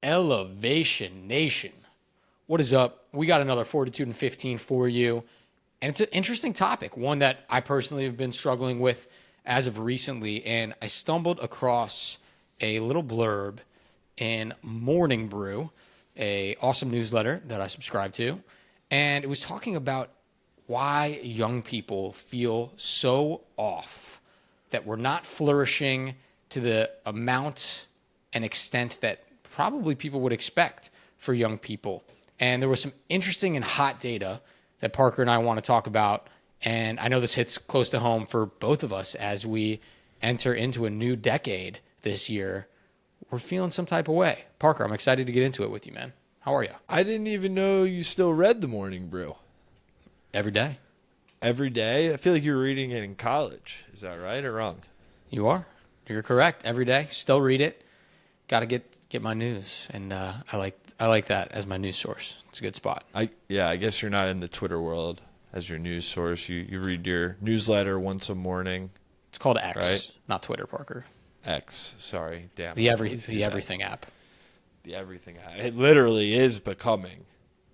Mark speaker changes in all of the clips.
Speaker 1: Elevation Nation. What is up? We got another Fortitude in 15 for you. And it's an interesting topic, one that I personally have been struggling with as of recently. And I stumbled across a little blurb in Morning Brew, a awesome newsletter that I subscribe to. And it was talking about why young people feel so off, that we're not flourishing to the amount and extent that probably people would expect for young people. And there was some interesting and hot data that Parker and I want to talk about. And I know this hits close to home for both of us as we enter into a new decade this year. We're feeling some type of way. Parker, I'm excited to get into it with you, man. How are you?
Speaker 2: I didn't even know you still read the Morning Brew.
Speaker 1: Every day.
Speaker 2: Every day? I feel like you were reading it in college. Is that right or wrong?
Speaker 1: You are. You're correct. Every day. Still read it. Got to get my news. And I like that as my news source. It's a good spot.
Speaker 2: I guess you're not in the Twitter world as your news source. You read your newsletter once a morning.
Speaker 1: It's called X,
Speaker 2: right?
Speaker 1: Not Twitter, Parker.
Speaker 2: X, sorry. Damn.
Speaker 1: The Everything app.
Speaker 2: The Everything app. It literally is becoming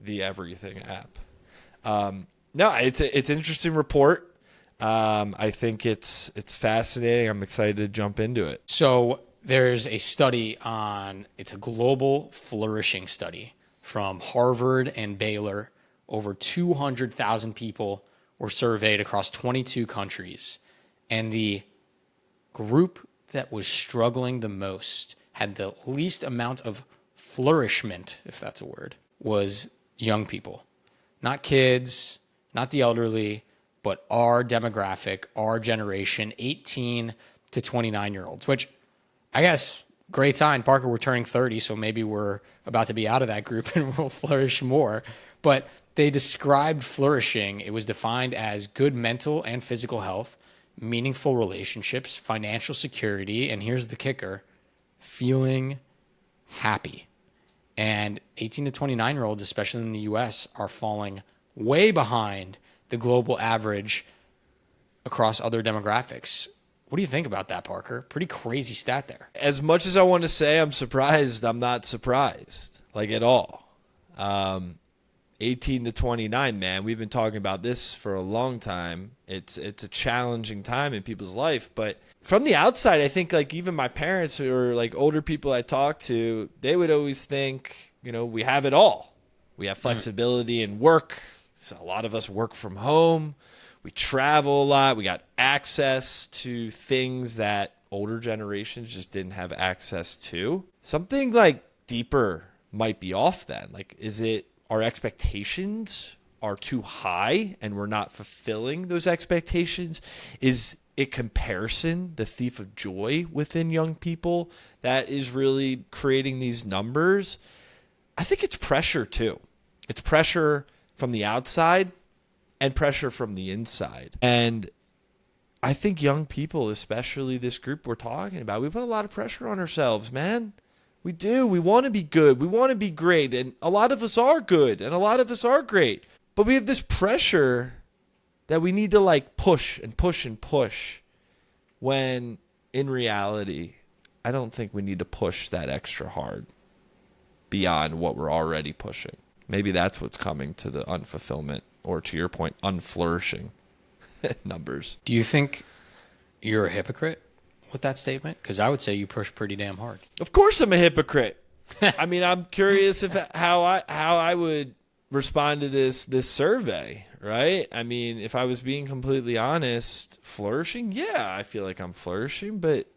Speaker 2: the Everything app. No, it's an interesting report. I think it's fascinating. I'm excited to jump into it.
Speaker 1: So there's a study it's a global flourishing study from Harvard and Baylor. Over 200,000 people were surveyed across 22 countries. And the group that was struggling the most, had the least amount of flourishment, if that's a word, was young people. Not kids, not the elderly, but our demographic, our generation, 18 to 29-year-olds, which I guess great sign. Parker, we're turning 30, so maybe we're about to be out of that group and we'll flourish more. But they described flourishing. It was defined as good mental and physical health, meaningful relationships, financial security, and here's the kicker, feeling happy. And 18 to 29-year-olds, especially in the U.S., are falling way behind the global average across other demographics. What do you think about that, Parker? Pretty crazy stat there.
Speaker 2: As much as I want to say I'm surprised, I'm not surprised, like at all. 18 to 29, man. We've been talking about this for a long time. It's a challenging time in people's life. But from the outside, I think like even my parents or like older people I talk to, they would always think, we have it all. We have flexibility in work. So a lot of us work from home. We travel a lot. We got access to things that older generations just didn't have access to. Something like deeper might be off then. Like, is it our expectations are too high and we're not fulfilling those expectations? Is it comparison, the thief of joy within young people, that is really creating these numbers? I think it's pressure too. It's pressure from the outside and pressure from the inside. And I think young people, especially this group we're talking about, we put a lot of pressure on ourselves, man. We do. We want to be good. We want to be great. And a lot of us are good and a lot of us are great. But we have this pressure that we need to like push and push and push, when in reality, I don't think we need to push that extra hard beyond what we're already pushing. Maybe that's what's coming to the unfulfillment, or to your point, unflourishing numbers.
Speaker 1: Do you think you're a hypocrite with that statement? Because I would say you push pretty damn hard.
Speaker 2: Of course I'm a hypocrite. I mean, I'm curious how I would respond to this survey, right? I mean, if I was being completely honest, flourishing, yeah, I feel like I'm flourishing, but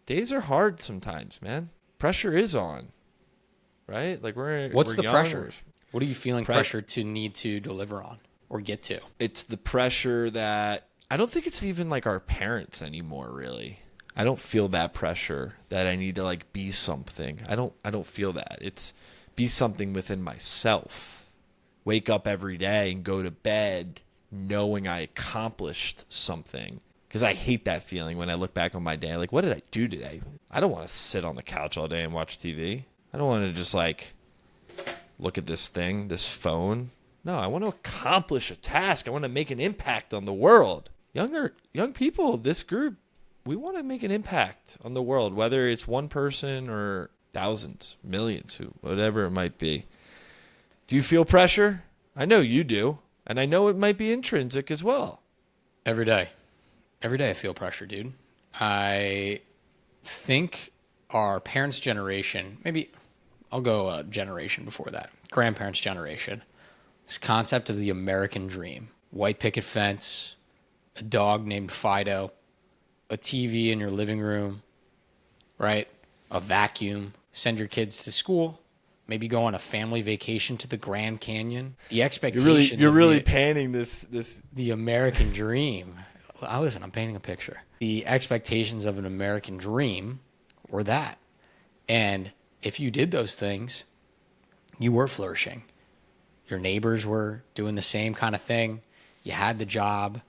Speaker 2: days are hard sometimes, man. Pressure is on, right? Like
Speaker 1: What's the
Speaker 2: young.
Speaker 1: pressure? What are you feeling pressure to need to deliver on or get to?
Speaker 2: It's the pressure that I don't think it's even like our parents anymore, really. I don't feel that pressure that I need to like be something. I don't feel that. It's be something within myself. Wake up every day and go to bed knowing I accomplished something. Because I hate that feeling when I look back on my day. Like, what did I do today? I don't want to sit on the couch all day and watch TV. I don't want to just like look at this thing, this phone. No, I want to accomplish a task. I want to make an impact on the world. Young people, this group, we want to make an impact on the world, whether it's one person or thousands, millions, whatever it might be. Do you feel pressure? I know you do. And I know it might be intrinsic as well.
Speaker 1: Every day. Every day I feel pressure, dude. I think our parents' generation, maybe I'll go a generation before that, grandparents' generation, this concept of the American dream. White picket fence, a dog named Fido, a TV in your living room, right? A vacuum, send your kids to school, maybe go on a family vacation to the Grand Canyon. The expectations
Speaker 2: You're really panning this.
Speaker 1: the American dream. Listen, I'm painting a picture. The expectations of an American dream were that. And if you did those things, you were flourishing. Your neighbors were doing the same kind of thing. You had the job,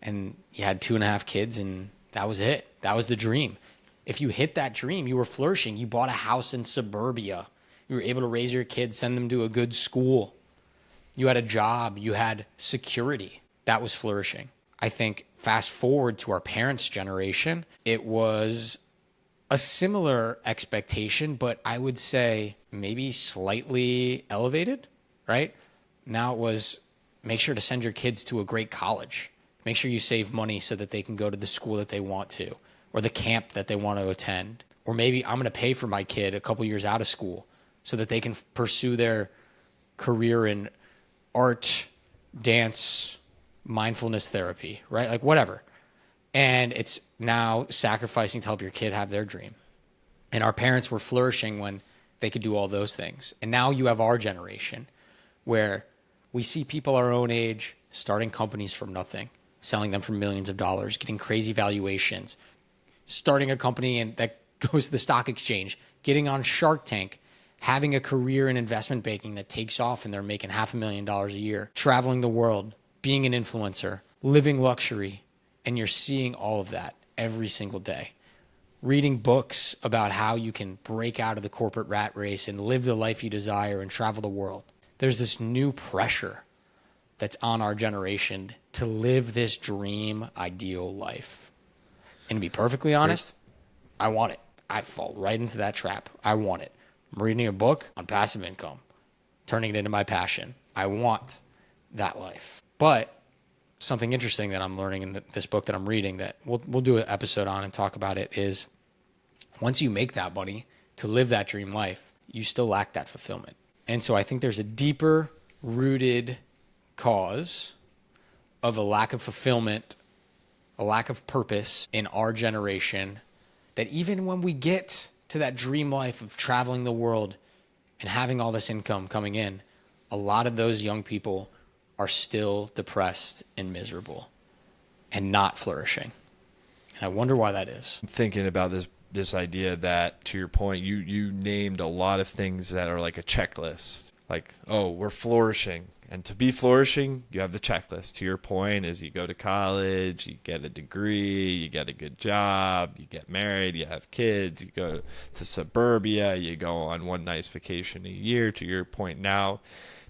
Speaker 1: and you had 2.5 kids, and that was it. That was the dream. If you hit that dream, you were flourishing. You bought a house in suburbia. You were able to raise your kids, send them to a good school. You had a job. You had security. That was flourishing. I think fast forward to our parents' generation, it was a similar expectation, but I would say maybe slightly elevated, right? Now it was make sure to send your kids to a great college. Make sure you save money so that they can go to the school that they want to, or the camp that they want to attend. Or maybe I'm going to pay for my kid a couple years out of school so that they can pursue their career in art, dance, mindfulness therapy, right? Like whatever. And it's now sacrificing to help your kid have their dream. And our parents were flourishing when they could do all those things. And now you have our generation where we see people our own age starting companies from nothing, selling them for millions of dollars, getting crazy valuations, starting a company and that goes to the stock exchange, getting on Shark Tank, having a career in investment banking that takes off and they're making $500,000 a year, traveling the world, being an influencer, living luxury. And you're seeing all of that every single day. Reading books about how you can break out of the corporate rat race and live the life you desire and travel the world. There's this new pressure that's on our generation to live this dream ideal life. And to be perfectly honest, I want it. I fall right into that trap. I want it. I'm reading a book on passive income, turning it into my passion. I want that life. But something interesting that I'm learning in this book that I'm reading that we'll do an episode on and talk about it is once you make that money to live that dream life, you still lack that fulfillment. And so I think there's a deeper rooted cause of a lack of fulfillment, a lack of purpose in our generation that even when we get to that dream life of traveling the world and having all this income coming in, a lot of those young people are still depressed and miserable and not flourishing. And I wonder why that is.
Speaker 2: I'm thinking about this idea that, to your point, you named a lot of things that are like a checklist. Like, oh, we're flourishing. And to be flourishing, you have the checklist. To your point, is you go to college, you get a degree, you get a good job, you get married, you have kids, you go to suburbia, you go on one nice vacation a year. To your point now,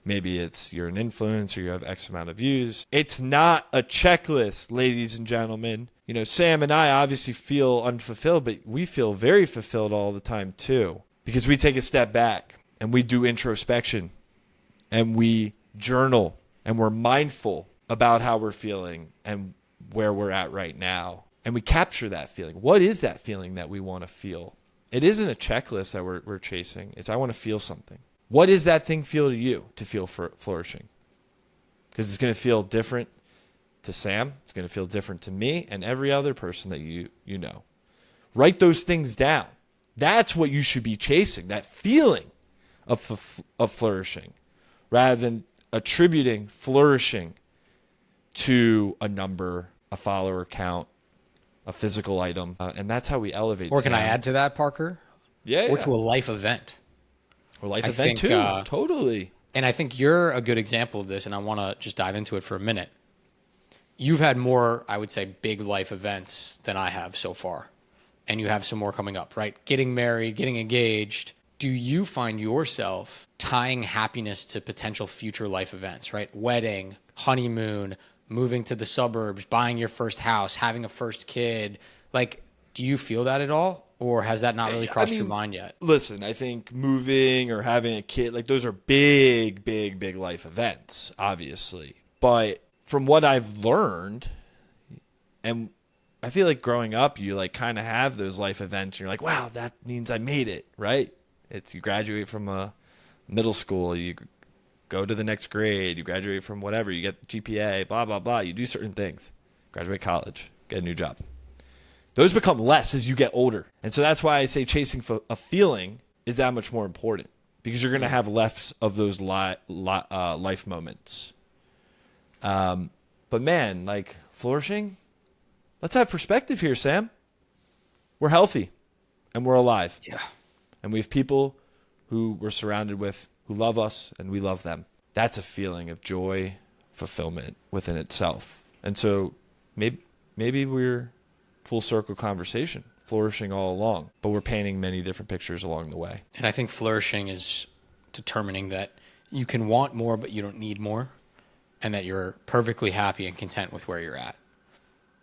Speaker 2: maybe it's you're an influencer, you have X amount of views. It's not a checklist, ladies and gentlemen. You know, Sam and I obviously feel unfulfilled, but we feel very fulfilled all the time too, because we take a step back and we do introspection and we journal and we're mindful about how we're feeling and where we're at right now. And we capture that feeling. What is that feeling that we want to feel? It isn't a checklist that we're chasing. It's I want to feel something. What does that thing feel to you to feel flourishing? Because it's going to feel different to Sam. It's going to feel different to me and every other person that you know. Write those things down. That's what you should be chasing, that feeling of flourishing, rather than attributing flourishing to a number, a follower count, a physical item. And that's how we elevate.
Speaker 1: Or can I add to that, Parker?
Speaker 2: Yeah.
Speaker 1: Or to a life event.
Speaker 2: Or life event too. Totally.
Speaker 1: And I think you're a good example of this, and I want to just dive into it for a minute. You've had more, I would say, big life events than I have so far. And you have some more coming up, right? Getting married, getting engaged. Do you find yourself tying happiness to potential future life events, right? Wedding, honeymoon, moving to the suburbs, buying your first house, having a first kid. Like, do you feel that at all? Or has that not really crossed your mind yet?
Speaker 2: Listen, I think moving or having a kid, like those are big, big, big life events, obviously. But from what I've learned, and I feel like growing up, you like kind of have those life events. And you're like, wow, that means I made it, right? It's you graduate from a middle school, you go to the next grade, you graduate from whatever, you get GPA, blah, blah, blah. You do certain things, graduate college, get a new job. Those become less as you get older. And so that's why I say chasing a feeling is that much more important, because you're going to have less of those life moments. But man, like flourishing, let's have perspective here, Sam. We're healthy and we're alive.
Speaker 1: Yeah.
Speaker 2: And we have people who we're surrounded with who love us and we love them. That's a feeling of joy, fulfillment within itself. And so maybe we're full circle conversation, flourishing all along, but we're painting many different pictures along the way.
Speaker 1: And I think flourishing is determining that you can want more, but you don't need more, and that you're perfectly happy and content with where you're at.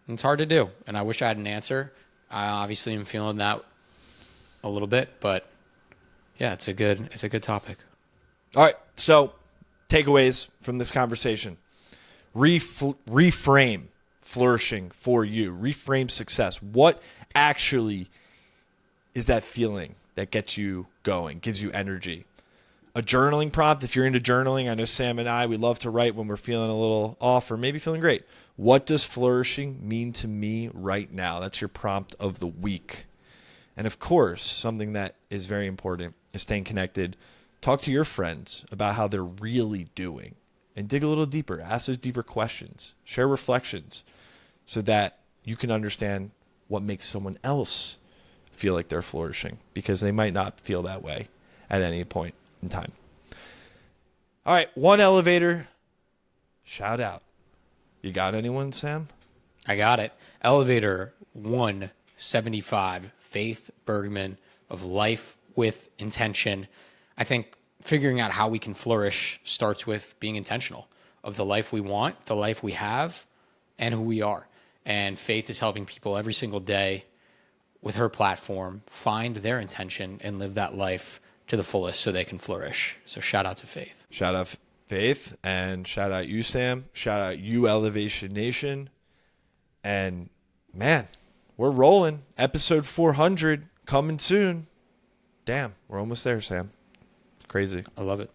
Speaker 1: And it's hard to do, and I wish I had an answer. I obviously am feeling that a little bit, but yeah, it's a good topic.
Speaker 2: All right, so takeaways from this conversation. Reframe flourishing for you. Reframe success. What actually is that feeling that gets you going, gives you energy? A journaling prompt, if you're into journaling, I know Sam and I, we love to write when we're feeling a little off or maybe feeling great. What does flourishing mean to me right now? That's your prompt of the week. And of course, something that is very important is staying connected. Talk to your friends about how they're really doing and dig a little deeper. Ask those deeper questions. Share reflections so that you can understand what makes someone else feel like they're flourishing, because they might not feel that way at any point in time. All right, one elevator shout out. You got anyone, Sam?
Speaker 1: I got it. Elevator 175, Faith Bergman of Life with Intention. I think figuring out how we can flourish starts with being intentional of the life we want, the life we have, and who we are. And Faith is helping people every single day with her platform find their intention and live that life to the fullest so they can flourish. So shout out to Faith.
Speaker 2: Shout out Faith, and shout out you, Sam. Shout out you, Elevation Nation. And man, we're rolling. Episode 400 coming soon. Damn, we're almost there, Sam. It's crazy.
Speaker 1: I love it.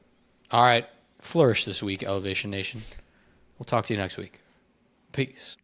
Speaker 1: All right. Flourish this week, Elevation Nation. We'll talk to you next week. Peace.